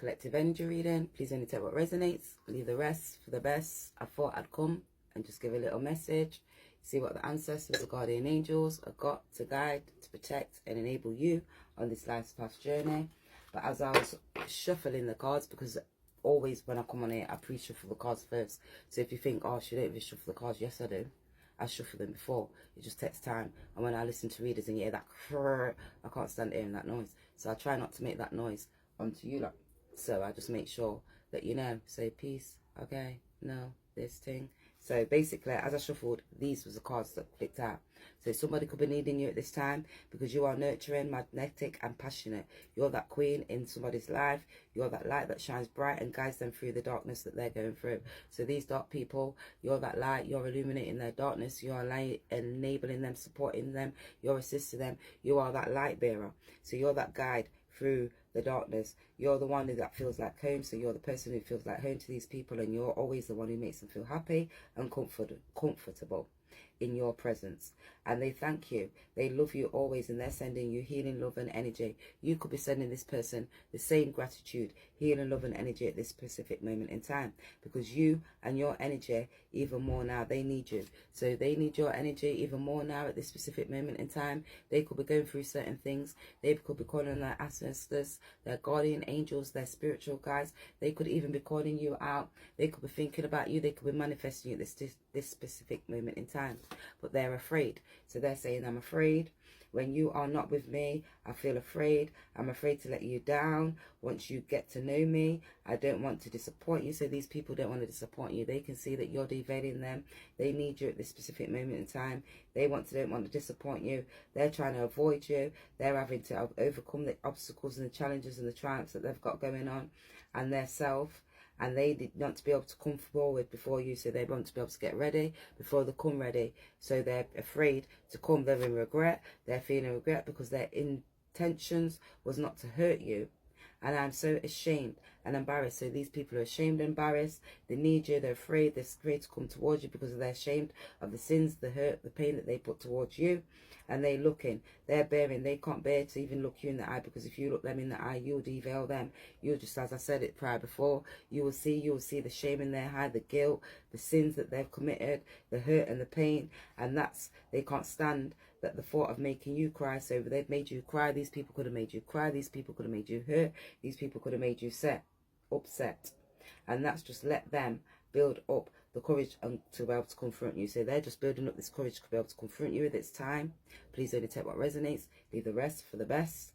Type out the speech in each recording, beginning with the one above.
collective energy reading. Please only take what resonates, leave the rest for the best. I thought I'd come and just give a little message, see what the ancestors, the guardian angels have got to guide, to protect and enable you on this life's path journey. But as I was shuffling the cards, because always when I come on here, I pre-shuffle the cards first. So if you think, oh, she don't even shuffle the cards, yes I do. I shuffle them before. It just takes time. And when I listen to readers and you hear that crrr, I can't stand hearing that noise. So I try not to make that noise onto you lot. So I just make sure that you know, say peace, okay, no, this thing. So basically, as I shuffled, these was the cards that clicked out. So somebody could be needing you at this time because you are nurturing, magnetic and passionate. You're that queen in somebody's life. You're that light that shines bright and guides them through the darkness that they're going through. So these dark people, you're that light. You're illuminating their darkness. You are light, enabling them, supporting them. You're assisting them. You are that light bearer. So you're that guide through the darkness. You're the one that feels like home. So you're the person who feels like home to these people, and you're always the one who makes them feel happy and comfortable in your presence. And they thank you. They love you always, and they're sending you healing, love and energy. You could be sending this person the same gratitude, healing, love and energy at this specific moment in time, because you and your energy even more now, they need you. So they need your energy even more now at this specific moment in time. They could be going through certain things. They could be calling on their ancestors, their guardian angels, their spiritual guides. They could even be calling you out. They could be thinking about you. They could be manifesting you at this specific moment in time. But they're afraid. So they're saying, I'm afraid. When you are not with me, I feel afraid. I'm afraid to let you down. Once you get to know me, I don't want to disappoint you. So these people don't want to disappoint you. They can see that you're derailing them. They need you at this specific moment in time. They don't want to disappoint you. They're trying to avoid you. They're having to overcome the obstacles and the challenges and the triumphs that they've got going on and their self. And they did not to be able to come forward before you, so they want to be able to get ready before they come ready. So they're afraid to come. They're in regret. They're feeling regret because their intentions was not to hurt you. And I'm so ashamed and embarrassed. So these people are ashamed and embarrassed. They need you. They're afraid. They're scared to come towards you because they're ashamed of the sins, the hurt, the pain that they put towards you. And they're looking. They're bearing. They can't bear to even look you in the eye, because if you look them in the eye, you'll deveil them. You'll just, as I said it prior before, you will see the shame in their eye, the guilt, the sins that they've committed, the hurt and the pain. And that's, they can't stand that the thought of making you cry. So they've made you cry. These people could have made you cry. These people could have made you hurt. These people could have made you upset. And that's just let them build up the courage to be able to confront you. So they're just building up this courage to be able to confront you with its time. Please only take what resonates, leave the rest for the best.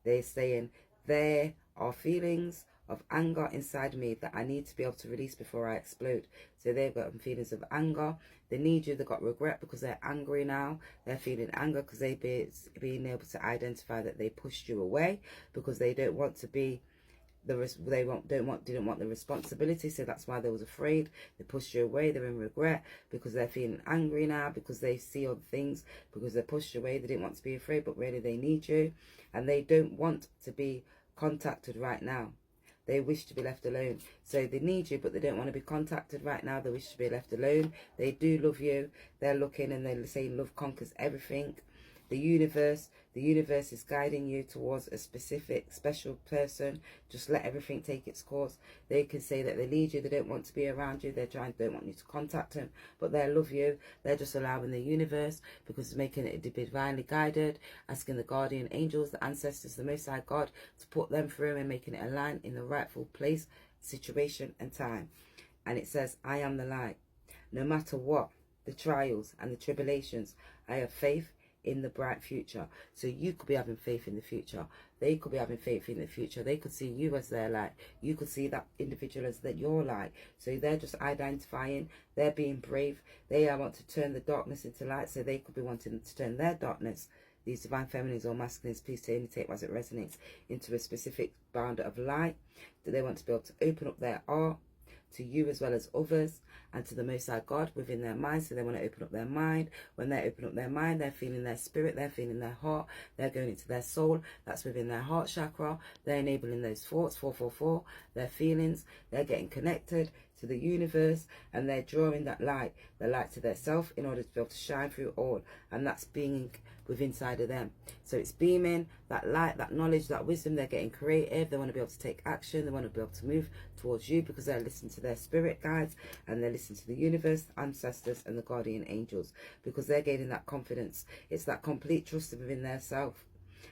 They're saying there are feelings of anger inside me that I need to be able to release before I explode. So they've got feelings of anger. They need you. They've got regret because they're angry now. They're feeling anger because they've been able to identify that they pushed you away because they don't want to be didn't want the responsibility. So that's why they was afraid. They pushed you away. They're in regret because they're feeling angry now, because they see other things, because they pushed you away. They didn't want to be afraid, but really they need you, and they don't want to be contacted right now. They wish to be left alone. So they need you, but they don't want to be contacted right now. They wish to be left alone. They do love you. They're looking and they're saying love conquers everything. The universe is guiding you towards a specific, special person. Just let everything take its course. They can say that they need you. They don't want to be around you. Don't want you to contact them, but they love you. They're just allowing the universe, because it's making it divinely guided, asking the guardian angels, the ancestors, the Most High God, to put them through and making it align in the rightful place, situation and time. And it says, I am the light. No matter what the trials and the tribulations, I have faith in the bright future. So you could be having faith in the future. They could be having faith in the future. They could see you as their light. You could see that individual as that your light. So they're just identifying. They're being brave. They want to turn the darkness into light. So they could be wanting to turn their darkness, these divine feminines or masculines, please only take as it resonates, into a specific bound of light. That they want to be able to open up their art to you as well as others, and to the Most High God within their mind. So they want to open up their mind. When they open up their mind, they're feeling their spirit, they're feeling their heart, they're going into their soul. That's within their heart chakra. They're enabling those thoughts, 444, their feelings. They're getting connected to the universe, and they're drawing that light, the light to their self, in order to be able to shine through all. And that's being within inside of them. So it's beaming, that light, that knowledge, that wisdom. They're getting creative. They want to be able to take action. They want to be able to move towards you because they're listening to their spirit guides and they're listening to the universe, ancestors, and the guardian angels, because they're gaining that confidence. It's that complete trust within their self,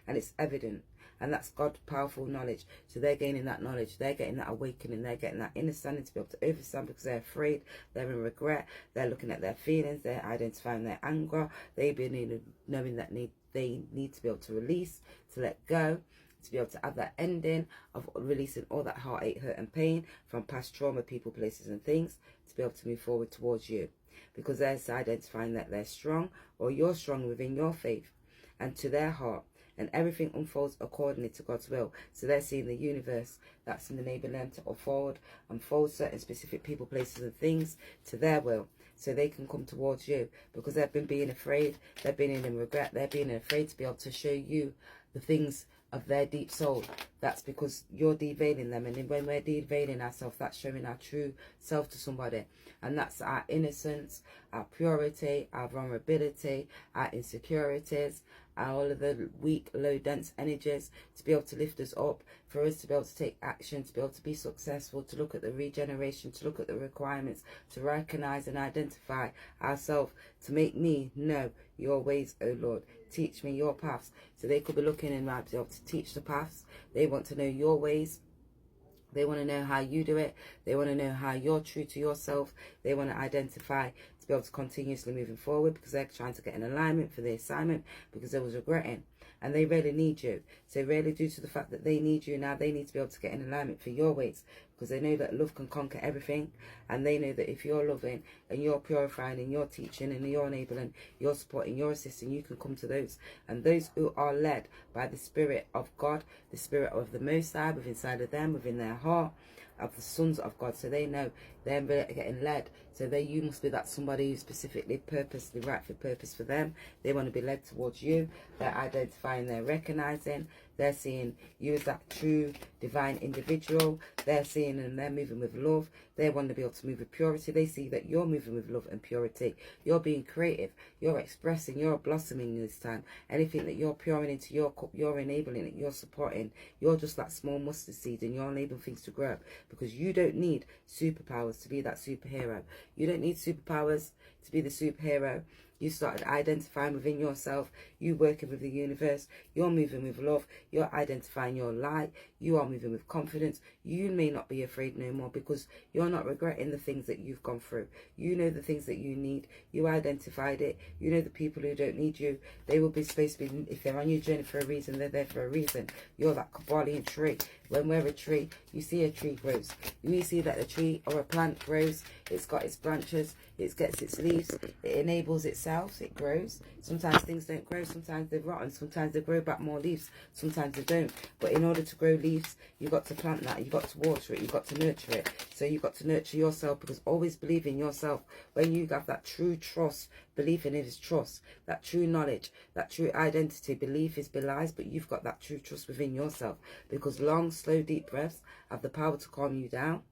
and it's evident. And that's God's powerful knowledge. So they're gaining that knowledge. They're getting that awakening. They're getting that understanding to be able to overstand because they're afraid. They're in regret. They're looking at their feelings. They're identifying their anger. They've been knowing that they need to be able to release, to let go, to be able to have that ending of releasing all that heartache, hurt and pain from past trauma, people, places and things, to be able to move forward towards you. Because they're identifying that they're strong, or you're strong within your faith and to their heart. And everything unfolds accordingly to God's will. So they're seeing the universe that's enabling them to unfold certain specific people, places and things to their will. So they can come towards you because they've been being afraid. They've been in regret. They're being afraid to be able to show you the things of their deep soul. That's because you're deveiling them. And when we're deveiling ourselves, that's showing our true self to somebody. And that's our innocence, our purity, our vulnerability, our insecurities, all of the weak, low, dense energies, to be able to lift us up, for us to be able to take action, to be able to be successful, to look at the regeneration, to look at the requirements, to recognize and identify ourselves, to make me know your ways, O Lord. Teach me your paths. So they could be looking and might be able to teach the paths. They want to know your ways. They want to know how you do it. They want to know how you're true to yourself. They want to identify to be able to continuously moving forward because they're trying to get an alignment for the assignment because they was regretting. And they really need you. So really, due to the fact that they need you now, they need to be able to get in alignment for your ways, because they know that love can conquer everything. And they know that if you're loving and you're purifying and you're teaching and you're enabling, you're supporting, you're assisting, you can come to those. And those who are led by the Spirit of God, the Spirit of the Most High within inside of them, within their heart, of the sons of God. So they know they're getting led. So you must be that somebody who's specifically purposely right for purpose for them. They want to be led towards you. They're identifying, they're recognizing, they're seeing you as that true divine individual. They're seeing and they're moving with love. They want to be able to move with purity. They see that you're moving with love and purity. You're being creative. You're expressing. You're blossoming this time. Anything that you're pouring into your cup, you're enabling it. You're supporting. You're just that small mustard seed and you're enabling things to grow up, because you don't need superpowers to be that superhero. You don't need superpowers to be the superhero. You started identifying within yourself. You working with the universe. You're moving with love. You're identifying your light. You are moving with confidence. You may not be afraid no more because you're not regretting the things that you've gone through. You know the things that you need. You identified it. You know the people who don't need you. They will be supposed to be, if they're on your journey for a reason, they're there for a reason. You're that Kabbalion tree. When we're a tree, you see a tree grows. You see that a tree or a plant grows. It's got its branches. It gets its leaves. It enables itself. It grows. Sometimes things don't grow. Sometimes they're rotten. Sometimes they grow back more leaves. Sometimes they don't. But in order to grow leaves, you've got to plant that. You've got to water it. You've got to nurture it. So you've got to nurture yourself, because always believe in yourself. When you have that true trust, belief in it is trust. That true knowledge, that true identity. Belief is belies, but you've got that true trust within yourself, because long, slow, deep breaths have the power to calm you down.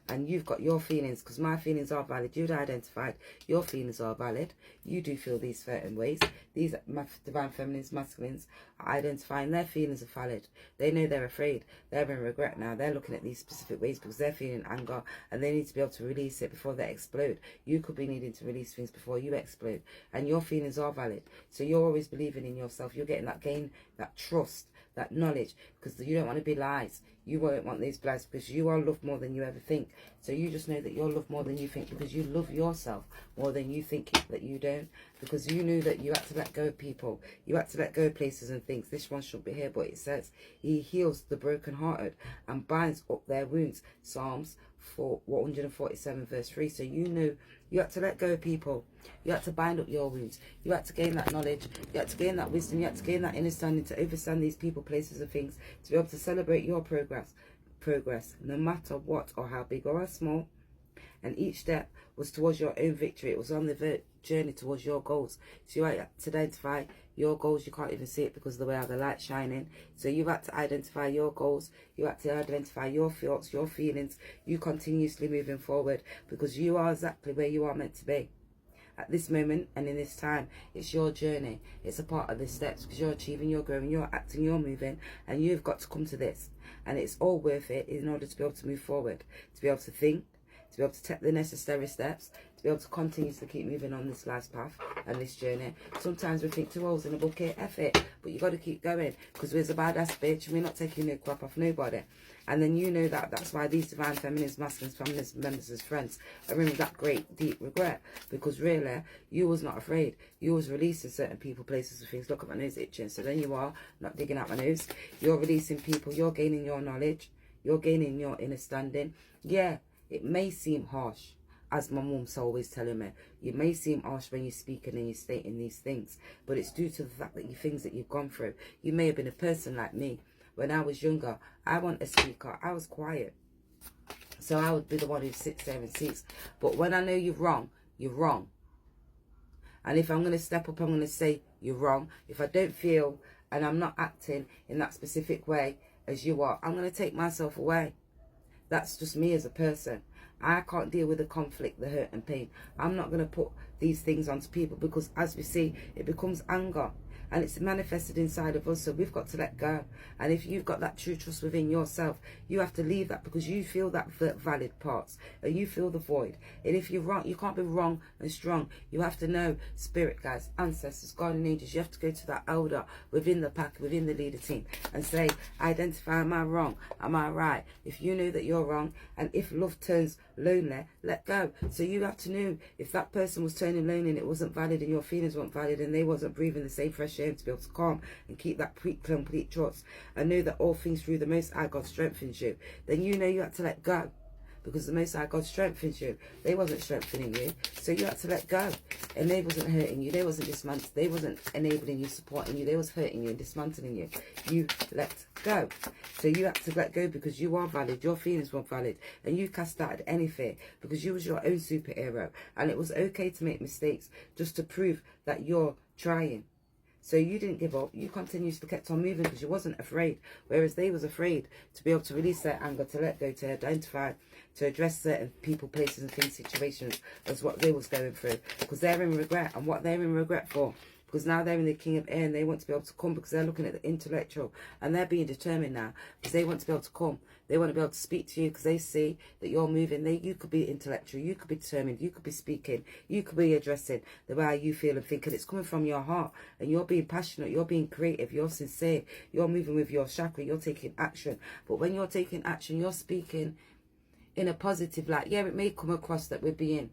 And you've got your feelings, because my feelings are valid. You've identified your feelings are valid. You do feel these certain ways. These divine feminines, masculines, are identifying their feelings are valid. They know they're afraid. They're in regret now. They're looking at these specific ways because they're feeling anger and they need to be able to release it before they explode. You could be needing to release things before you explode. And your feelings are valid. So you're always believing in yourself. You're getting that gain, that trust, that knowledge, because you don't want to be lies. You won't want these lies, because you are loved more than you ever think. So you just know that you're loved more than you think, because you love yourself more than you think that you don't, because you knew that you had to let go of people. You had to let go of places and things. This one shouldn't be here, but it says he heals the brokenhearted and binds up their wounds. Psalms 147 verse 3. So you knew you had to let go of people. You had to bind up your wounds. You had to gain that knowledge. You had to gain that wisdom. You had to gain that understanding to understand these people, places and things, to be able to celebrate your progress, no matter what or how big or how small. And each step was towards your own victory. It was on the journey towards your goals. So you had to identify your goals. You can't even see it because of the way how the light's shining. So you had to identify your goals. You had to identify your thoughts, your feelings. You continuously moving forward, because you are exactly where you are meant to be. at this moment and in this time. It's your journey. It's a part of the steps, because you're achieving, you're growing, you're acting, you're moving, and you've got to come to this. And it's all worth it in order to be able to move forward, to be able to think, to be able to take the necessary steps, to be able to continue to keep moving on this life's path and this journey. Sometimes we think 2 holes in a bucket, F it, but you got to keep going, because we're a badass bitch and we're not taking no crap off nobody. And then you know that that's why these divine feminines, masculines, feminist members as friends are in that great deep regret, because really you was not afraid. You was releasing certain people, places and things. Look at my nose itching. So then you are not digging out my nose. You're releasing people, you're gaining your knowledge, you're gaining your understanding. Yeah, it may seem harsh, as my mum's always telling me. You may seem harsh when you're speaking and you're stating these things, but it's due to the fact that things that you've gone through. You may have been a person like me. When I was younger, I wasn't a speaker. I was quiet. So I would be the one who sits there and speaks. But when I know you're wrong, you're wrong. And if I'm going to step up, I'm going to say you're wrong. If I don't feel and I'm not acting in that specific way as you are, I'm going to take myself away. That's just me as a person. I can't deal with the conflict, the hurt and pain. I'm not going to put these things onto people, because as we see, it becomes anger. And it's manifested inside of us, so we've got to let go. And if you've got that true trust within yourself, you have to leave that, because you feel that valid parts and you feel the void. And if you're wrong, you can't be wrong and strong. You have to know spirit guides, ancestors, guardian angels. You have to go to that elder within the pack, within the leader team, and say, identify, am I wrong? Am I right? If you know that you're wrong, and if love turns lonely, let go. So you have to know if that person was turning lonely and it wasn't valid and your feelings weren't valid and they wasn't breathing the same fresh air, to be able to calm and keep that complete trust and know that all things through the Most High God strengthens you, then you know you have to let go, because the Most High God strengthens you. They wasn't strengthening you, so you had to let go. And they wasn't hurting you, they wasn't dismantling, they wasn't enabling you, supporting you, they was hurting you and dismantling you. You let go. So you had to let go, because you are valid, your feelings were valid, and you cast out any fear, because you was your own superhero. And it was okay to make mistakes, just to prove that you're trying. So you didn't give up. You continuously kept on moving, because you wasn't afraid. Whereas they was afraid to be able to release their anger, to let go, to identify, to address certain people, places and things, situations as what they was going through. Because they're in regret. And what they're in regret for, because now they're in the King of Air and they want to be able to come, because they're looking at the intellectual and they're being determined now, because they want to be able to come. They want to be able to speak to you, because they see that you're moving. You could be intellectual, you could be determined, you could be speaking, you could be addressing the way you feel and think, and it's coming from your heart, and you're being passionate, you're being creative, you're sincere, you're moving with your chakra, you're taking action. But when you're taking action, you're speaking in a positive light. Yeah, it may come across that we're being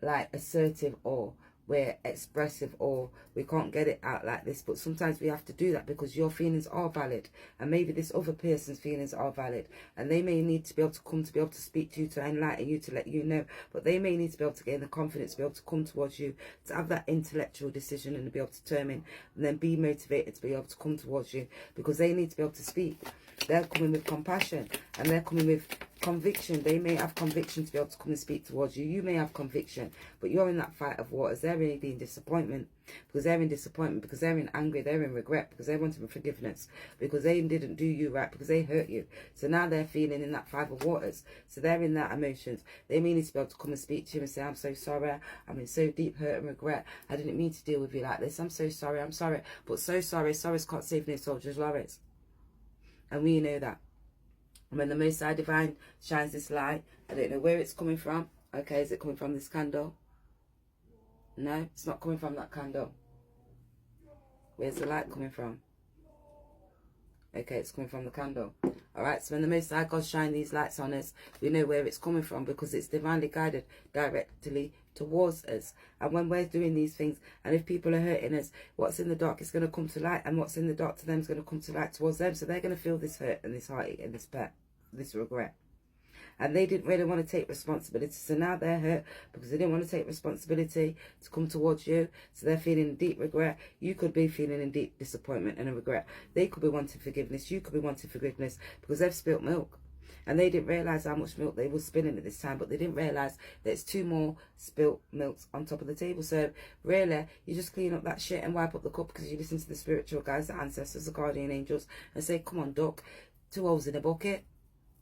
like assertive, or we're expressive, or we can't get it out like this, but sometimes we have to do that, because your feelings are valid, and maybe this other person's feelings are valid, and they may need to be able to come, to be able to speak to you, to enlighten you, to let you know, but they may need to be able to gain the confidence to be able to come towards you, to have that intellectual decision and to be able to determine, and then be motivated to be able to come towards you, because they need to be able to speak. They're coming with compassion, and they're coming with conviction. They may have conviction to be able to come and speak towards you. You may have conviction, but you're in that fight of waters. They're really in disappointment, because they're in disappointment, because they're in anger, they're in regret, because they wanted forgiveness, because they didn't do you right, because they hurt you. So now they're feeling in that five of waters. So they're in that emotions. They may need to be able to come and speak to you and say, I'm so sorry, I'm in so deep hurt and regret. I didn't mean to deal with you like this. I'm so sorry, I'm sorry. But so sorry, sorries can't save no soldiers' lorries. And we know that. And when the Most High Divine shines this light, I don't know where it's coming from. Okay, is it coming from this candle? No, it's not coming from that candle. Where's the light coming from? Okay, it's coming from the candle. Alright, so when the Most High God shine these lights on us, we know where it's coming from, because it's divinely guided directly towards us. And when we're doing these things, and if people are hurting us, what's in the dark is going to come to light, and what's in the dark to them is going to come to light towards them. So they're going to feel this hurt and this heartache and this regret. And they didn't really want to take responsibility, so now they're hurt because they didn't want to take responsibility to come towards you. So they're feeling deep regret. You could be feeling in deep disappointment and a regret. They could be wanting forgiveness. You could be wanting forgiveness, because they've spilt milk. And they didn't realise how much milk they were spilling at this time, but they didn't realise there's 2 more spilt milks on top of the table. So really, you just clean up that shit and wipe up the cup, because you listen to the spiritual guys, the ancestors, the guardian angels, and say, come on, duck, 2 holes in a bucket.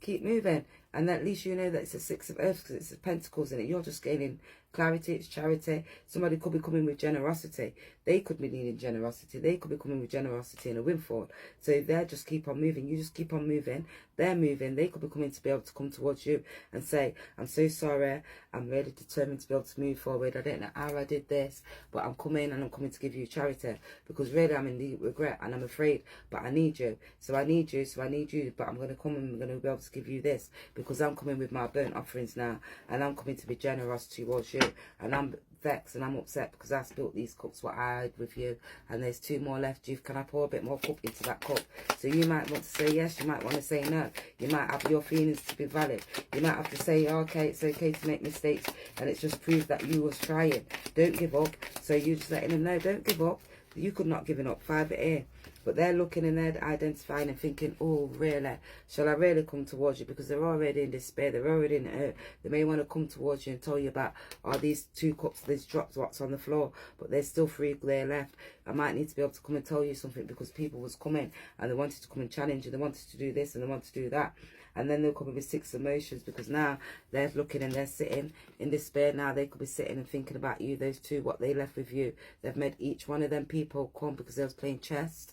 Keep moving. And at least you know that it's a Six of Earth because it's the Pentacles in it. You're just gaining clarity, it's charity. Somebody could be coming with generosity. They could be needing generosity. They could be coming with generosity and a windfall. So they just keep on moving. You just keep on moving. They're moving. They could be coming to be able to come towards you and say, I'm so sorry. I'm really determined to be able to move forward. I don't know how I did this, but I'm coming and I'm coming to give you charity because really I'm in deep regret and I'm afraid, but I need you. So I need you. So I need you. But I'm going to come and I'm going to be able to give you this because I'm coming with my burnt offerings now and I'm coming to be generous towards you. And I'm vexed and I'm upset because I spilled these cups what I had with you and there's 2 more left. Can I pour a bit more cup into that cup? So you might want to say yes, you might want to say no. You might have your feelings to be valid. You might have to say, okay, it's okay to make mistakes and it's just proved that you was trying. Don't give up. So you just letting them know, don't give up. You could not giving up. 5 here. But they're looking and they're identifying and thinking, oh, really? Shall I really come towards you? Because they're already in despair. They're already in hurt. They may want to come towards you and tell you about, oh, these 2 cups, these drops, what's on the floor. But there's still 3 there left. I might need to be able to come and tell you something because people was coming and they wanted to come and challenge you. They wanted to do this and they wanted to do that. And then they'll come with 6 emotions because now they're looking and they're sitting in despair. Now they could be sitting and thinking about you, those 2, what they left with you. They've made each one of them people come because they was playing chess.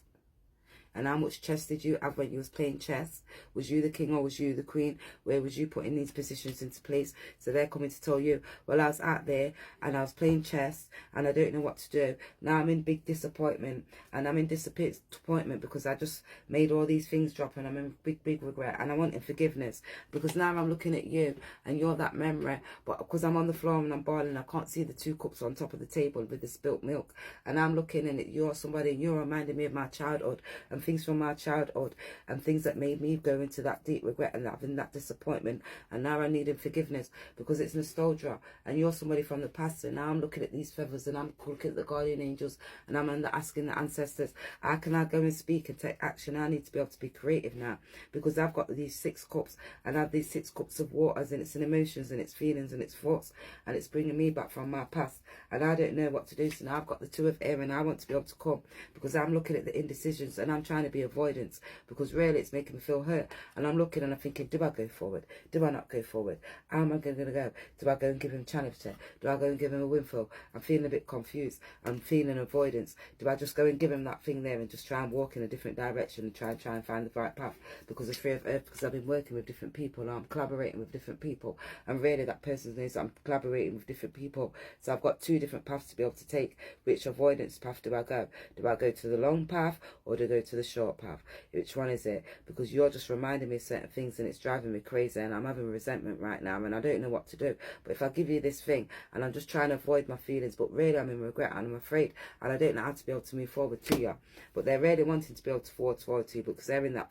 And how much chess did you have when you was playing chess? Was you the king or was you the queen? Where was you putting these positions into place? So they're coming to tell you, well, I was out there and I was playing chess and I don't know what to do. Now I'm in big disappointment and I'm in disappointment because I just made all these things drop and I'm in big regret and I want forgiveness because now I'm looking at you and you're that memory. But because I'm on the floor and I'm boiling, I can't see the 2 cups on top of the table with the spilt milk. And I'm looking and you're somebody and you're reminding me of my childhood and things from my childhood and things that made me go into that deep regret and having that disappointment. And now I need forgiveness because it's nostalgia and you're somebody from the past. And now I'm looking at these feathers and I'm looking at the guardian angels and I'm asking the ancestors, how can I go and speak and take action? I need to be able to be creative now because I've got these 6 cups and I have these 6 cups of waters and it's in emotions and it's feelings and it's thoughts and it's bringing me back from my past and I don't know what to do. So now I've got the 2 of air and I want to be able to come because I'm looking at the indecisions and I'm trying to be avoidance because really it's making me feel hurt and I'm looking and I'm thinking, do I go forward? Do I not go forward? How am I going to go? Do I go and give him charity? Do I go and give him a windfall? I'm feeling a bit confused. I'm feeling avoidance. Do I just go and give him that thing there and just try and walk in a different direction and try and find the right path? Because of 3 of earth, because I've been working with different people and I'm collaborating with different people and really that person knows that I'm collaborating with different people. So I've got 2 different paths to be able to take. Which avoidance path do I go? Do I go to the long path or do I go to the short path? Which one is it? Because you're just reminding me of certain things and it's driving me crazy and I'm having resentment right now and I don't know what to do. But if I give you this thing and I'm just trying to avoid my feelings, but really I'm in regret and I'm afraid and I don't know how to be able to move forward to you. But they're really wanting to be able to forward to you because they're in that,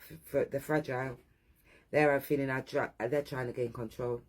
they're fragile. They're feeling they're trying to gain control.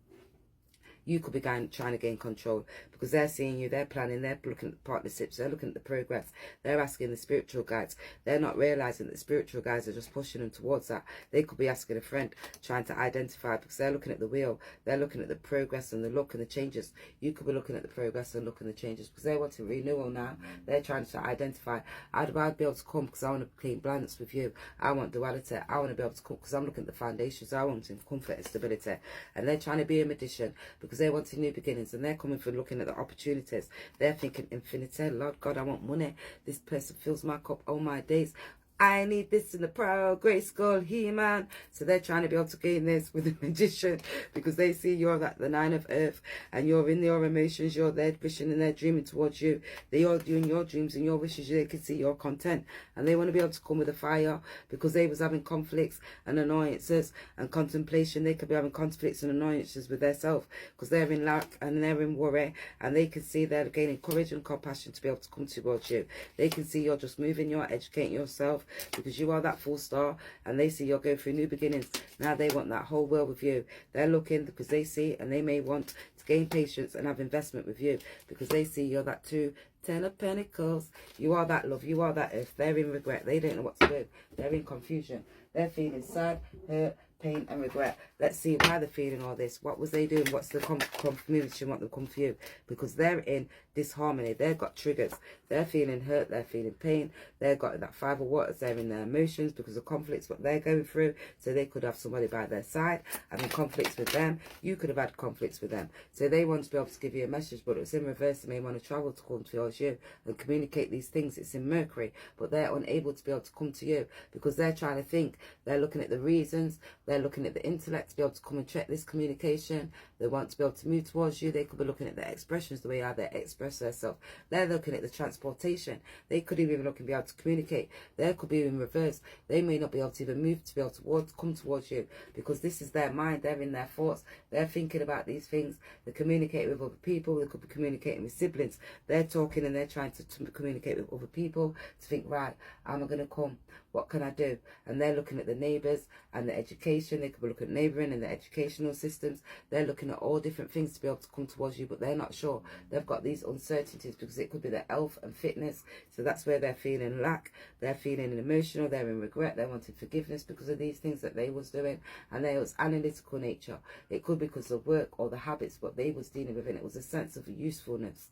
You could be trying to gain control because they're seeing you, they're planning, they're looking at the partnerships, they're looking at the progress, they're asking the spiritual guides. They're not realising that the spiritual guides are just pushing them towards that. They could be asking a friend, trying to identify because they're looking at the wheel, they're looking at the progress and the look and the changes. You could be looking at the progress and look and the changes because they want a renewal now. They're trying to identify, how do I be able to come because I want to clean balance with you. I want duality. I want to be able to come because I'm looking at the foundations. I want comfort and stability. And they're trying to be a magician because they're wanting new beginnings and they're coming for looking at the opportunities. They're thinking infinity. Lord God, I want money. This person fills my cup all my days. I need this in the proud Grayskull He-Man. So they're trying to be able to gain this with the magician because they see you're at the 9 of earth and you're in your emotions, you're there wishing and they're dreaming towards you. They are doing your dreams and your wishes. They can see your content and they want to be able to come with a fire because they was having conflicts and annoyances and contemplation. They could be having conflicts and annoyances with themselves because they're in lack and they're in worry and they can see they're gaining courage and compassion to be able to come towards you. They can see you're just moving, you're educating yourself because you are that full star and they see you're going through new beginnings. Now they want that whole world with you. They're looking because they see and they may want to gain patience and have investment with you because they see you're that 10 of Pentacles. You are that love. You are that earth. They're in regret. They don't know what to do. They're in confusion. They're feeling sad, hurt, pain and regret. Let's see why they're feeling all this. What was they doing? What's the confirmation? What them come for you? Because they're in disharmony. They've got triggers. They're feeling hurt. They're feeling pain. They've got that 5 of waters. They're in their emotions because of conflicts, what they're going through. So they could have somebody by their side having conflicts with them. You could have had conflicts with them. So they want to be able to give you a message, but it's in reverse. They may want to travel to come towards you and communicate these things. It's in Mercury, but they're unable to be able to come to you because they're trying to think. They're looking at the reasons. They're looking at the intellect to be able to come and check this communication. They want to be able to move towards you. They could be looking at their expressions, the way how they express themselves. They're looking at the transportation. They could even look and be able to communicate. They could be in reverse. They may not be able to even move to be able to come towards you because this is their mind. They're in their thoughts. They're thinking about these things. They communicate with other people. They could be communicating with siblings. They're talking and they're trying to communicate with other people to think, right, how am I going to come? What can I do? And they're looking at the neighbours and the education. They could be looking at neighbouring and the educational systems. They're looking at all different things to be able to come towards you, but they're not sure. They've got these uncertainties because it could be their health and fitness. So that's where they're feeling lack. They're feeling emotional. They're in regret. They're wanting forgiveness because of these things that they was doing. And they was analytical nature. It could be because of work or the habits, what they was dealing with. And it was a sense of usefulness.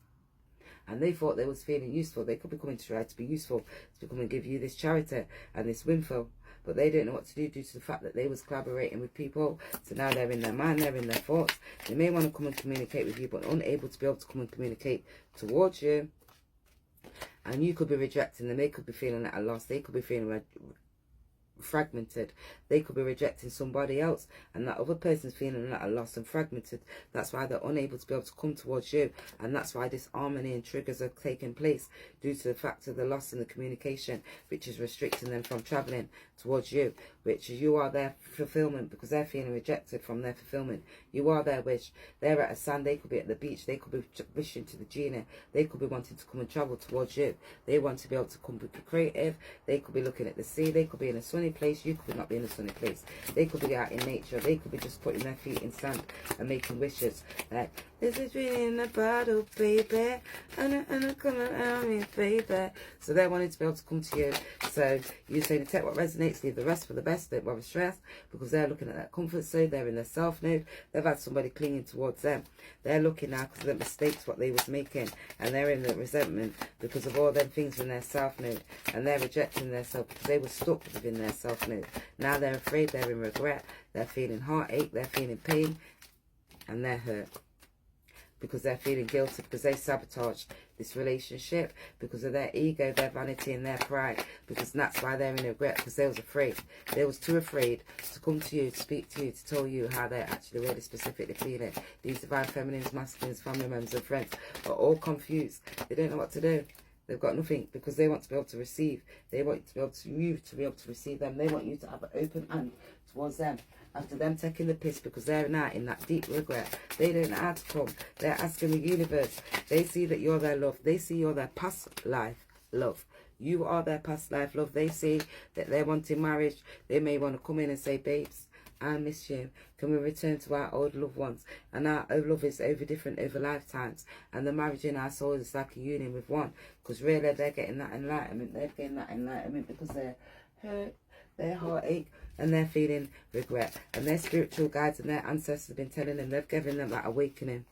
And they thought they was feeling useful. They could be coming to try to be useful, to come and give you this charity and this windfall. But they didn't know what to do due to the fact that they was collaborating with people. So now they're in their mind, they're in their thoughts. They may want to come and communicate with you, but unable to be able to come and communicate towards you. And you could be rejecting them. They could be feeling at a loss. They could be feeling fragmented. They could be rejecting somebody else, and that other person's feeling at a loss and fragmented. That's why they're unable to be able to come towards you, and that's why this harmony and triggers are taking place due to the fact of the loss in the communication, which is restricting them from traveling towards you, which you are their fulfillment because they're feeling rejected from their fulfillment. You are their wish. They're at a sand. They could be at the beach. They could be wishing to the genie. They could be wanting to come and travel towards you. They want to be able to come be creative. They could be looking at the sea. They could be in a sunny place. You could not be in a sunny place. They could be out in nature. They could be just putting their feet in sand and making wishes like, there's a dream in a bottle, baby, and I'm coming around me, baby. So they're wanting to be able to come to you. So you say to take what resonates, leave the rest for the best. Don't bother stress because they're looking at that comfort zone. They're in their self-nude. They've had somebody clinging towards them. They're looking now because of the mistakes what they was making, and they're in the resentment because of all them things in their self-nude, and they're rejecting themselves because they were stuck within their self-nude. Now they're afraid. They're in regret. They're feeling heartache. They're feeling pain, and they're hurt because they're feeling guilty because they sabotaged this relationship because of their ego, their vanity and their pride, because that's why they're in regret, because they was afraid. They was too afraid to come to you, to speak to you, to tell you how they're actually really specifically feeling. These divine feminines, masculines, family members and friends are all confused. They don't know what to do. They've got nothing because they want to be able to receive. They want to be able to you to be able to receive them. They want you to have an open hand towards them. After them taking the piss because they're now in that deep regret. They don't know how to come. They're asking the universe. They see that you're their love. They see you're their past life love. You are their past life love. They see that they're wanting marriage. They may want to come in and say, babes, I miss you. Can we return to our old loved ones? And our old love is over different over lifetimes. And the marriage in our soul is like a union with one. Because really they're getting that enlightenment. They're getting that enlightenment because they're hurt, their heartache, and they're feeling regret. And their spiritual guides and their ancestors have been telling them, they've given them that awakening.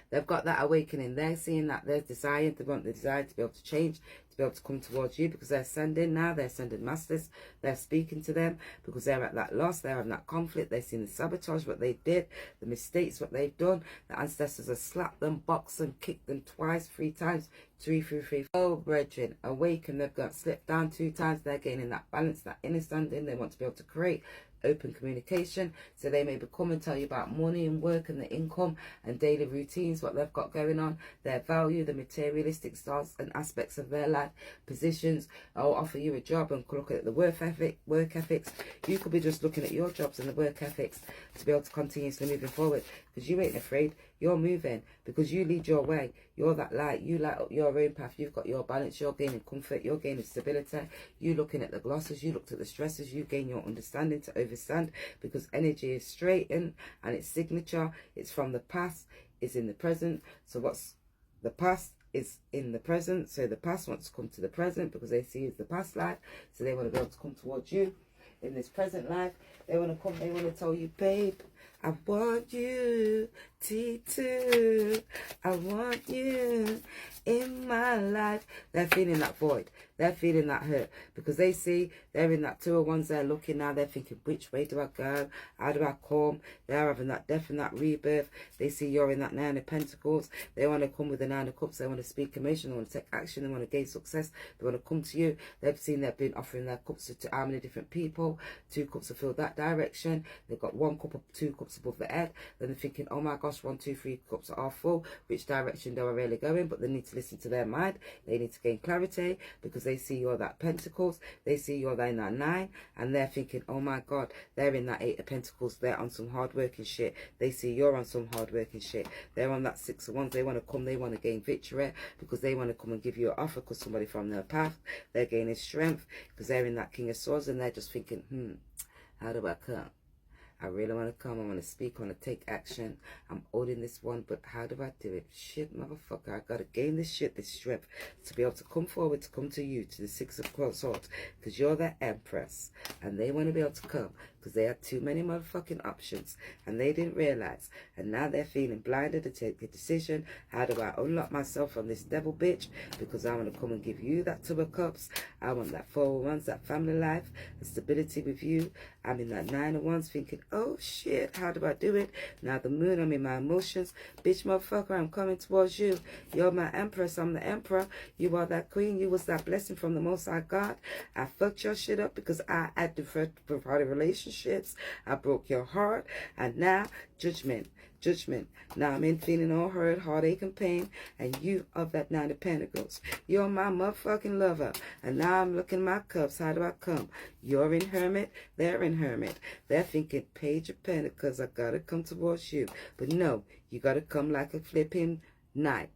They've got that awakening. They're seeing that their desire, they want the desire to be able to change, to be able to come towards you because they're sending now, they're sending masters, they're speaking to them because they're at that loss, they're having that conflict, they've seen the sabotage, what they did, the mistakes, what they've done. The ancestors have slapped them, boxed them, kicked them twice, 3 times, 3, 3, 3. Oh, brethren, awaken. They've got slipped down 2 times. They're gaining that balance, that understanding. They want to be able to create open communication, so they may come and tell you about money and work and the income and daily routines, what they've got going on, their value, the materialistic styles and aspects of their life, positions, or offer you a job and look at the work ethics. You could be just looking at your jobs and the work ethics to be able to continuously moving forward because you ain't afraid. You're moving because you lead your way. You're that light. You light up your own path. You've got your balance. You're gaining comfort. You're gaining stability. You looking at the glosses. You looked at the stresses. You gain your understanding to overstand because energy is straightened and its signature. It's from the past. It's in the present. So what's the past is in the present. So the past wants to come to the present because they see it's the past life. So they want to be able to come towards you in this present life. They want to come, they want to tell you, babe, I want you, T2. I want you in my life. They're feeling that void. They're feeling that hurt because they see they're in that 201s. They're looking now. They're thinking, which way do I go? How do I come? They're having that death and that rebirth. They see you're in that 9 of Pentacles. They want to come with the 9 of Cups. They want to speak emotion. They want to take action. They want to gain success. They want to come to you. They've seen they've been offering their cups to how many different people. 2 cups to fill that direction. They've got 1 cup or 2 cups above the head. Then they're thinking, oh my gosh, 1, 2, 3 cups are full. Which direction do I really going? But they need to listen to their mind. They need to gain clarity because they see you're that Pentacles. They see you're in that 9 and they're thinking, oh my God, they're in that 8 of Pentacles. They're on some hard working shit. They see you're on some hard working shit. They're on that 6 of Wands. They want to come. They want to gain victory because they want to come and give you an offer because somebody from their path. They're gaining strength because they're in that King of Swords and they're just thinking, how do I come? I really want to come. I want to speak. I want to take action. I'm holding this one, but how do I do it? Shit, motherfucker. I got to gain this shit, this strength to be able to come forward, to come to you, to the 6 of Swords, because you're the Empress. And they want to be able to come because they had too many motherfucking options and they didn't realize. And now they're feeling blinded to take a decision. How do I unlock myself from this devil bitch? Because I want to come and give you that 2 of Cups. I want that 4 of Wands, that family life, the stability with you. I'm in that 9 of Wands thinking, oh shit, how do I do it? Now the Moon, I'm in my emotions. Bitch, motherfucker, I'm coming towards you. You're my Empress, I'm the Emperor. You are that Queen. You was that blessing from the Most High God. I fucked your shit up because I had to provide relationships. I broke your heart. And now, judgment. Now I'm in feeling all hurt, heartache, and pain. And you are that 9 of Pentacles. You're my motherfucking lover. And now I'm looking at my cups. How do I come? You're in Hermit. They're in Hermit. They're thinking Page of Pentacles. I gotta come towards you. But no, you gotta come like a flipping knight.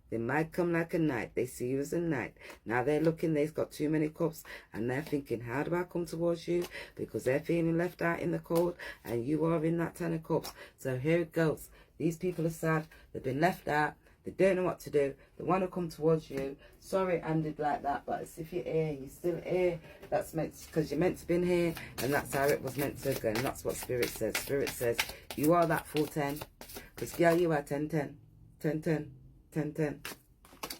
They might come like a knight. They see you as a knight. Now they're looking, they've got too many cups. And they're thinking, how do I come towards you? Because they're feeling left out in the cold. And you are in that 10 of cups. So here it goes. These people are sad. They've been left out. They don't know what to do. They want to come towards you. Sorry it ended like that. But as if you're here, you're still here. That's meant because you're meant to be here. And that's how it was meant to go. And that's what Spirit says. Spirit says, you are that full 10. Because girl, you are 10-10. 10-10. 10-10.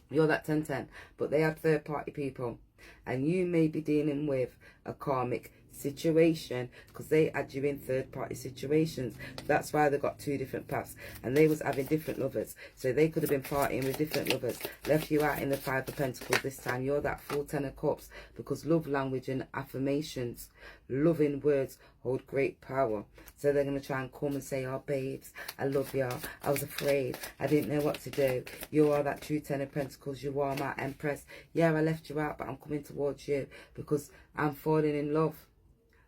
You're that 10-10. But they have third party people. And you may be dealing with a karmic situation because they had you in third party situations. That's why they got 2 different paths. And they was having different lovers. So they could have been partying with different lovers. Left you out in the 5 of Pentacles this time. You're that full 10 of Cups. Because love language and affirmations, loving words hold great power. So they're going to try and come and say, oh babes, I love y'all. I was afraid. I didn't know what to do. You are that true 10 of Pentacles. You are my Empress. Yeah, I left you out, but I'm coming towards you because I'm falling in love.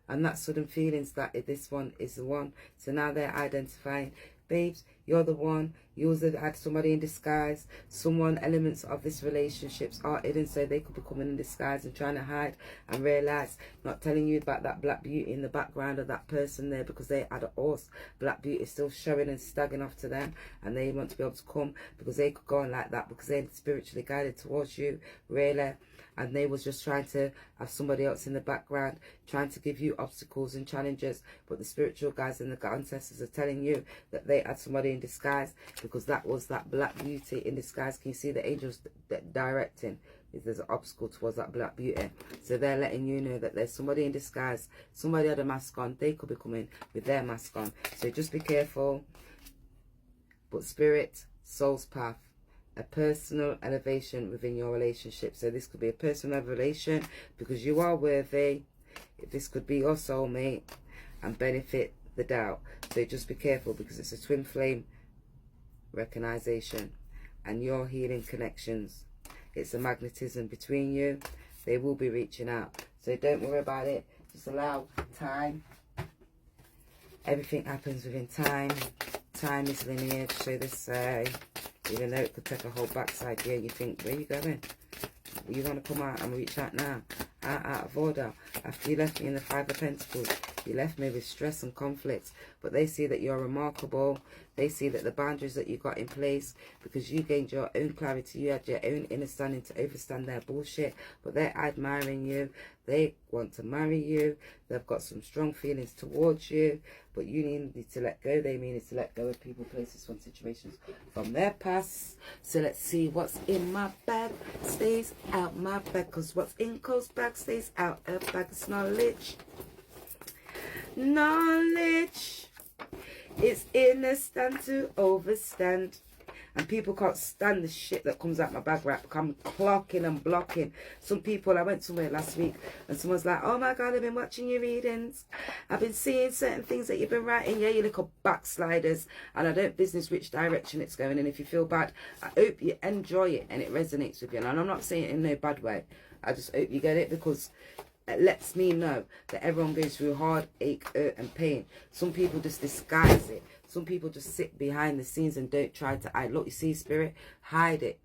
And that sudden feelings that this one is the one. So now they're identifying, babes, you're the one. You also had somebody in disguise. Someone, elements of this relationships are hidden, so they could be coming in disguise and trying to hide and realize, not telling you about that black beauty in the background of that person there because they had a horse. Black beauty is still showing and staggering off to them, and they want to be able to come because they could go on like that because they're spiritually guided towards you, really. And they was just trying to have somebody else in the background, trying to give you obstacles and challenges. But the spiritual guys and the ancestors are telling you that they had somebody in disguise because that was that black beauty in disguise. Can you see the angels directing? There's an obstacle towards that black beauty. So they're letting you know that there's somebody in disguise. Somebody had a mask on. They could be coming with their mask on. So just be careful. But spirit, soul's path. A personal elevation within your relationship. So this could be a personal revelation because you are worthy. This could be your soulmate and benefit the doubt. So just be careful because it's a twin flame recognition and your healing connections. It's a magnetism between you. They will be reaching out. So don't worry about it. Just allow time. Everything happens within time. Time is linear. So they say. Even though it could take a whole backside here, you think, where you going? You want to come out and reach out now? Out of order. After you left me in the 5 of Pentacles, You left me with stress and conflict. But they see that you're remarkable. They see that the boundaries that you got in place, because you gained your own clarity, you had your own understanding to overstand their bullshit. But they're admiring you. They want to marry you. They've got some strong feelings towards you. But you need to let go. They need to let go of people, places, from situations from their past. So let's see what's in my bag stays out my bag. Because what's in Cole's bag stays out her bag. It's knowledge. Knowledge is in the stand to overstand. And people can't stand the shit that comes out my bag rap. I'm clocking and blocking. Some people, I went somewhere last week and someone's like, oh my God, I've been watching your readings. I've been seeing certain things that you've been writing. Yeah, you little backsliders. And I don't business which direction it's going. And if you feel bad, I hope you enjoy it and it resonates with you. And I'm not saying it in no bad way. I just hope you get it, because it lets me know that everyone goes through heartache, hurt and pain. Some people just disguise it. Some people just sit behind the scenes and don't try to hide. Look, you see, spirit, hide it.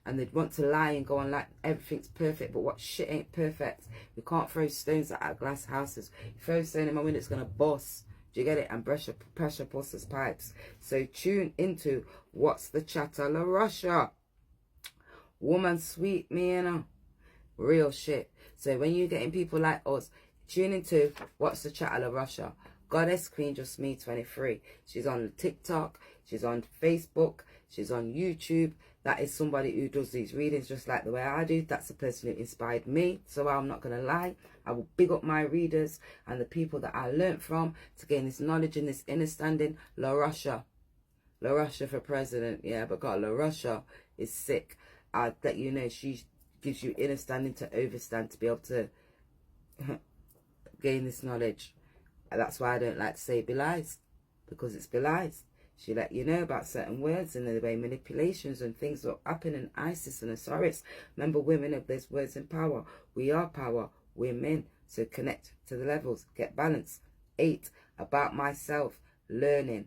And they'd want to lie and go on like everything's perfect. But what shit ain't perfect? We can't throw stones at our glass houses. You throw a stone in my window, it's going to bust. Do you get it? And pressure busts pipes. So tune into What's the Chatter, La Russia. Woman sweet, me, you know. Real shit. So when you're getting people like us, tune into What's the Chatter, La Russia. Goddess Queen Just Me 23. She's on TikTok. She's on Facebook. She's on YouTube. That is somebody who does these readings just like the way I do. That's the person who inspired me. So I'm not going to lie. I will big up my readers and the people that I learnt from to gain this knowledge and this understanding. La Russia. La Russia for president. Yeah, but God, La Russia is sick. I'll let you know, she gives you understanding to overstand, to be able to gain this knowledge. And that's why I don't like to say belies, because it's belies. She let you know about certain words and the way manipulations and things that happen in Isis and Osiris. Remember, women of those words in power. We are power. We're men. So connect to the levels. Get balance. 8. About myself. Learning.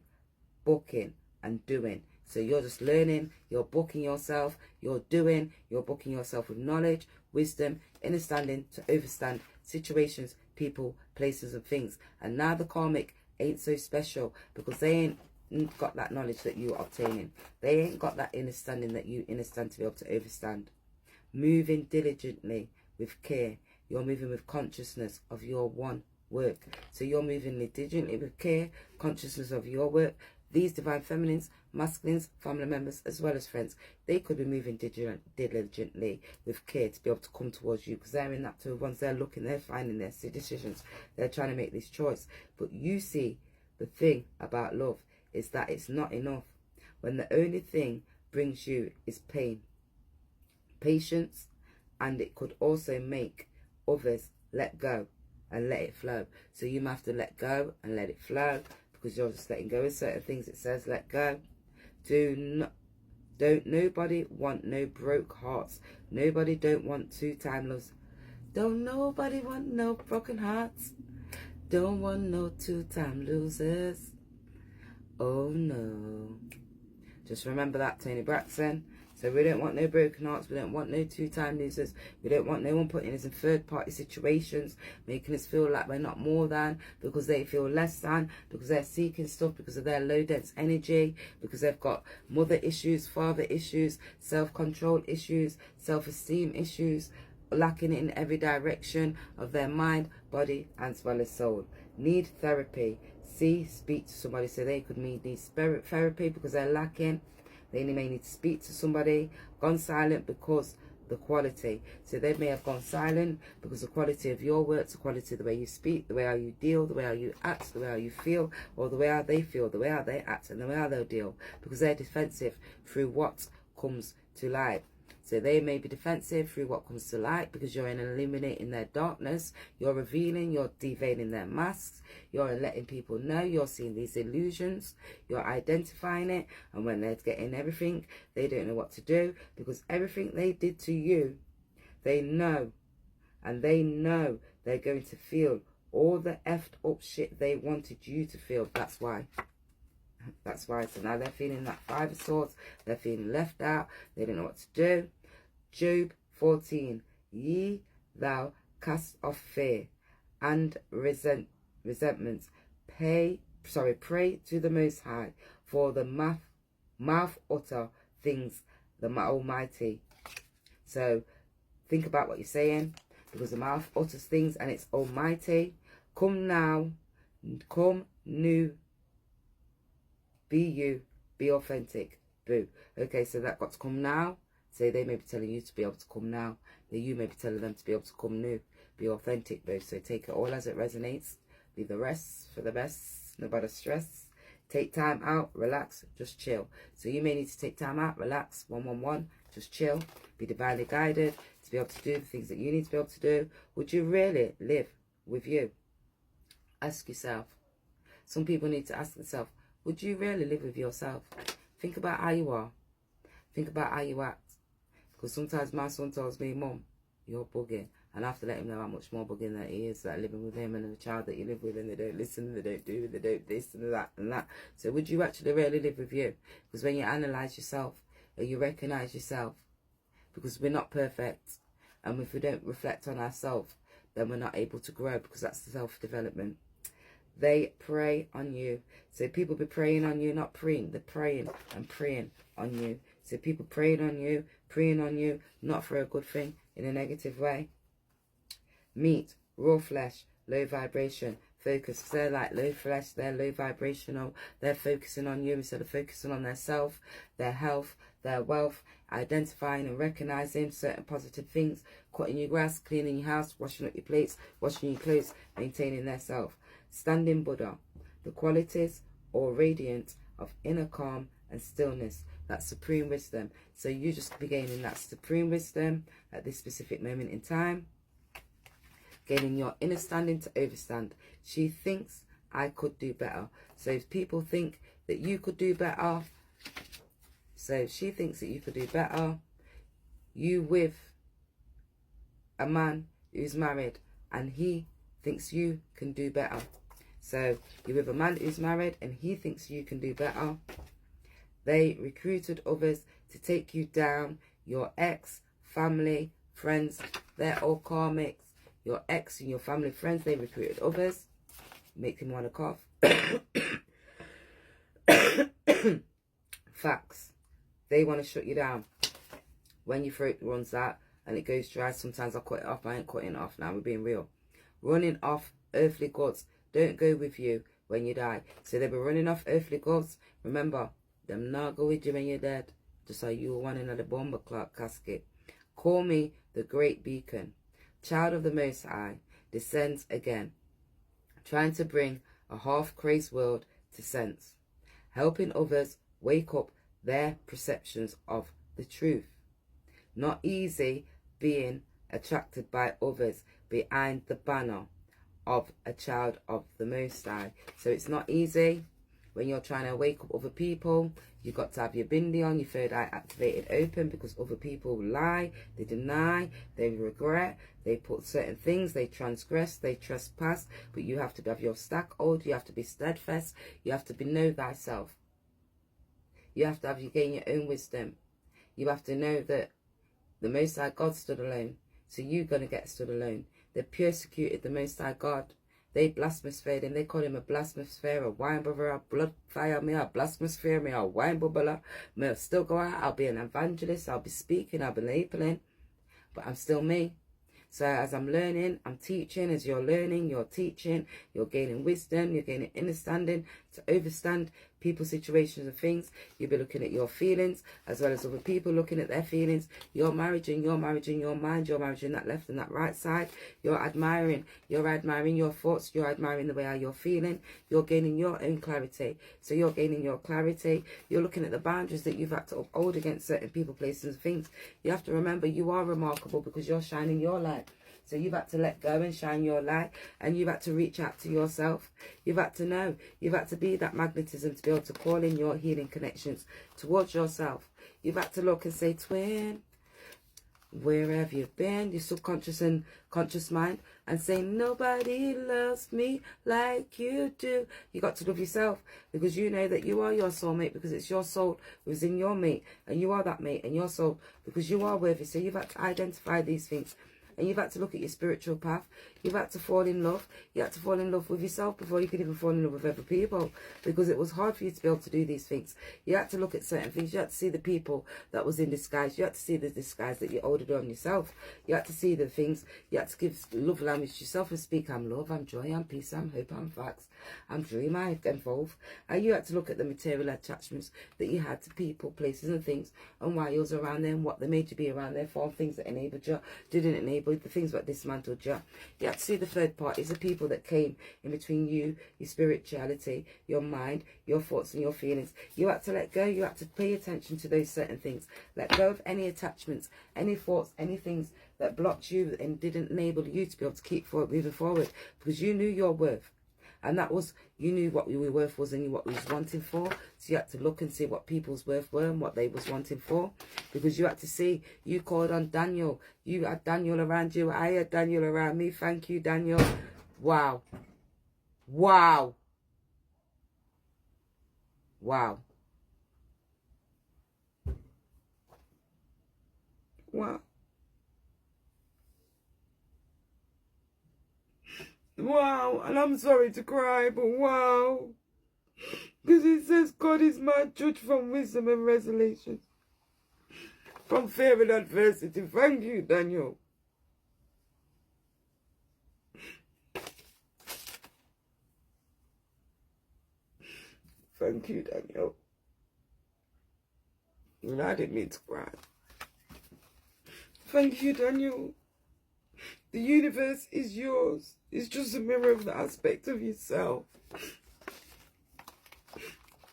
Booking. And doing. So you're just learning. You're booking yourself. You're doing. You're booking yourself with knowledge, wisdom, understanding to overstand situations, people, places and things. And now the karmic ain't so special, because they ain't got that knowledge that you're obtaining. They ain't got that understanding that you understand to be able to overstand. Moving diligently with care. You're moving with consciousness of your one work. So you're moving diligently with care, consciousness of your work. These divine feminines, masculines, family members, as well as friends, they could be moving diligently with care to be able to come towards you, because they're in that too. Once they're looking, they're finding their decisions. They're trying to make this choice. But you see, the thing about love is that it's not enough when the only thing brings you is pain, patience, and it could also make others let go and let it flow. So you have to let go and let it flow, because you're just letting go of certain things. It says let go. Don't nobody want no broke hearts. Nobody don't want two-time loves. Don't nobody want no broken hearts. Don't want no two-time losers. Oh no. Just remember that, Tony Braxton. So we don't want no broken hearts. We don't want no two-time losers. We don't want no one putting us in third-party situations, making us feel like we're not more than, because they feel less than, because they're seeking stuff, because of their low-dense energy, because they've got mother issues, father issues, self-control issues, self-esteem issues, lacking in every direction of their mind, body, and as well as soul. Need therapy. Speak to somebody. So they could need spirit therapy because they're lacking. They may need to speak to somebody. Gone silent because the quality. So they may have gone silent because the quality of your words, the quality of the way you speak, the way how you deal, the way how you act, the way how you feel, or the way how they feel, the way how they act, and the way how they'll deal. Because they're defensive through what comes to light. So they may be defensive through what comes to light, because you're in illuminating their darkness. You're revealing, you're deveiling their masks. You're letting people know. You're seeing these illusions. You're identifying it. And when they're getting everything, they don't know what to do, because everything they did to you, they know. And they know they're going to feel all the effed up shit they wanted you to feel. That's why. That's why. So now they're feeling that 5 of Swords. They're feeling left out. They don't know what to do. Job 14. Ye thou cast off fear and resentments. Pray to the Most High, for the mouth utter things the Almighty. So think about what you're saying, because the mouth utters things and it's Almighty. Come now, come new, be you, be authentic. Boo. Okay, so that got to come now. So they may be telling you to be able to come now. Then you may be telling them to be able to come new. Be authentic, boo. So take it all as it resonates. Leave the rest for the best. No bother stress. Take time out, relax, just chill. So you may need to take time out, relax, 111, just chill. Be divinely guided to be able to do the things that you need to be able to do. Would you really live with you? Ask yourself. Some people need to ask themselves, would you really live with yourself? Think about how you are. Think about how you act. Because sometimes my son tells me, Mum, you're bugging. And I have to let him know how much more bugging that he is, that living with him and the child that you live with, and they don't listen, they don't do, they don't this and that and that. So would you actually really live with you? Because when you analyse yourself, or you recognise yourself, because we're not perfect, and if we don't reflect on ourselves, then we're not able to grow, because that's the self-development. They prey on you. So people be preying on you, not preying. They're preying and preying on you. So people preying on you, not for a good thing, in a negative way. Meat, raw flesh, low vibration, focus. They're like low flesh, they're low vibrational. They're focusing on you instead of focusing on their self, their health, their wealth, identifying and recognizing certain positive things, cutting your grass, cleaning your house, washing up your plates, washing your clothes, maintaining their self. Standing Buddha, the qualities or radiance of inner calm and stillness, that supreme wisdom. So you just be gaining that supreme wisdom at this specific moment in time. Gaining your inner standing to overstand. She thinks I could do better. So if people think that you could do better, so if she thinks that you could do better, you with a man who's married and he thinks you can do better. So you're with a man who's married and he thinks you can do better. They recruited others to take you down. Your ex, family, friends, they're all karmics. Your ex and your family, friends, they recruited others. Make them want to cough. Facts. They want to shut you down. When your throat runs out and it goes dry, sometimes I cut it off. I ain't cutting it off now. We're being real. Running off earthly goods don't go with you when you die. So they be running off earthly goods. Remember, them not go with you when you're dead. Just like you were one in the bomber clock casket. Call me the great beacon. Child of the Most High descends again, trying to bring a half-crazed world to sense, helping others wake up their perceptions of the truth. Not easy being attracted by others behind the banner of a child of the Most High. So it's not easy when you're trying to wake up other people. You've got to have your bindi on, your third eye activated open, because other people lie, they deny, they regret, they put certain things, they transgress, they trespass. But you have to have your stack old, you have to be steadfast, you have to know thyself. You have to have you gain your own wisdom. You have to know that the Most High God stood alone, so you're going to get stood alone. They persecuted the Most High God. They blasphemed him. They called him a blasphemer, a wine brother, a blood fire, me, a blasphemer, me, a wine bubbler. Me, I'll still go out. I'll be an evangelist. I'll be speaking. I'll be labeling. But I'm still me. So as I'm learning, I'm teaching. As you're learning, you're teaching. You're gaining wisdom. You're gaining understanding to overstand people's situations and things. You'll be looking at your feelings as well as other people looking at their feelings. You're managing your mind. You're managing that left and that right side. You're admiring your thoughts. You're admiring the way how you're feeling. You're gaining your own clarity. So you're gaining your clarity. You're looking at the boundaries that you've had to uphold against certain people, places and things. You have to remember you are remarkable because you're shining your light. So you've had to let go and shine your light, and you've had to reach out to yourself. You've had to know. You've had to be that magnetism to be able to call in your healing connections towards yourself. You've had to look and say, twin, where have you been? Your subconscious and conscious mind, and say, nobody loves me like you do. You got to love yourself, because you know that you are your soulmate, because it's your soul who's in your mate, and you are that mate and your soul, because you are worthy. So you've had to identify these things and you've had to look at your spiritual path. You've had to fall in love. You had to fall in love with yourself before you could even fall in love with other people, because it was hard for you to be able to do these things. You had to look at certain things. You had to see the people that was in disguise. You had to see the disguise that you ordered on yourself. You had to see the things. You had to give love language to yourself and speak, I'm love, I'm joy, I'm peace, I'm hope, I'm facts, I'm dream, I evolve. And you had to look at the material attachments that you had to people, places and things, and why you was around them, what they made you be around there for, things that enabled you, didn't enable, the things that dismantled you. You had to see the third parties, the people that came in between you, your spirituality, your mind, your thoughts and your feelings. You had to let go. You had to pay attention to those certain things. Let go of any attachments, any thoughts, any things that blocked you and didn't enable you to be able to keep moving forward, because you knew your worth. And that was, you knew what your worth was and what you was wanting for. So you had to look and see what people's worth were and what they was wanting for. Because you had to see, you called on Daniel. You had Daniel around you. I had Daniel around me. Thank you, Daniel. Wow. Wow. Wow. Wow. Wow, and I'm sorry to cry, but wow. Because it says God is my judge from wisdom and resolution, from fear and adversity. Thank you, Daniel. Thank you, Daniel. And I didn't mean to cry. Thank you, Daniel. The universe is yours. It's just a mirror of the aspect of yourself.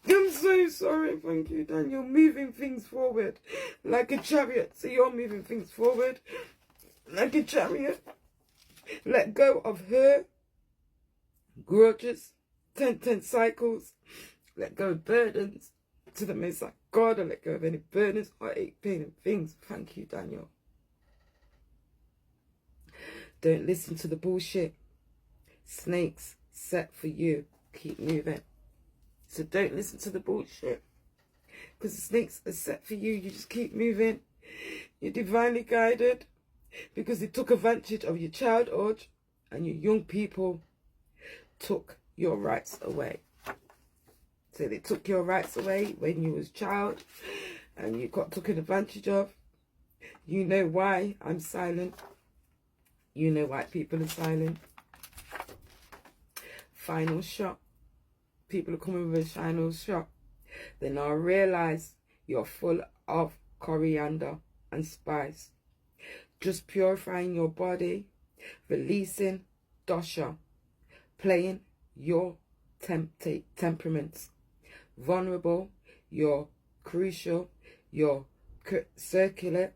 I'm so sorry. Thank you, Daniel. Moving things forward like a chariot. So you're moving things forward like a chariot. Let go of her grudges, 10 cycles. Let go of burdens to the Most High God, and let go of any burdens, heartache, pain and things. Thank you, Daniel. Don't listen to the bullshit. Snakes set for you. Keep moving. So don't listen to the bullshit, because the snakes are set for you. You just keep moving. You're divinely guided, because they took advantage of your childhood, and your young people took your rights away. So they took your rights away when you was a child, and you got taken advantage of. You know why I'm silent. You know why people are silent. Final shot. People are coming with a final shot. They now realize you're full of coriander and spice. Just purifying your body, releasing dosha, playing your temperaments. Vulnerable, you're crucial, you're circular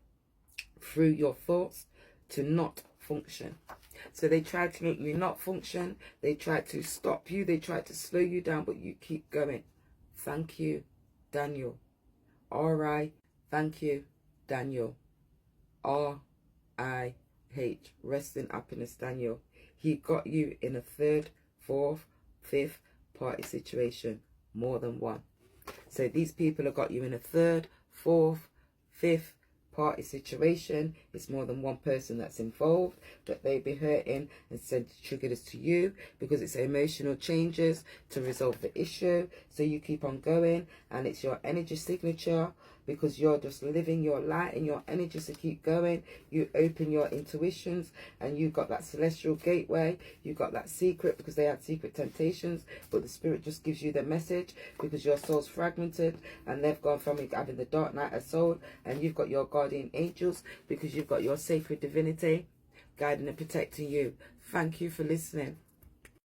through your thoughts to not function. So they tried to make you not function. They tried to stop you. They tried to slow you down, but you keep going. Thank you, Daniel. R.I. Thank you, Daniel. R.I.H. Rest in happiness, Daniel. He got you in a 3rd, 4th, 5th party situation. More than one. So these people have got you in a 3rd, 4th, 5th party situation. It's more than one person that's involved that they be hurting and send triggers to you, because it's emotional changes to resolve the issue. So you keep on going, and it's your energy signature, because you're just living your light and your energy to keep going. You open your intuitions, and you got that celestial gateway. You got that secret, because they had secret temptations, but the spirit just gives you the message, because your soul's fragmented and they've gone from having the dark night of soul, and you've got your guardian angels, because you've got your sacred divinity guiding and protecting you. Thank you for listening.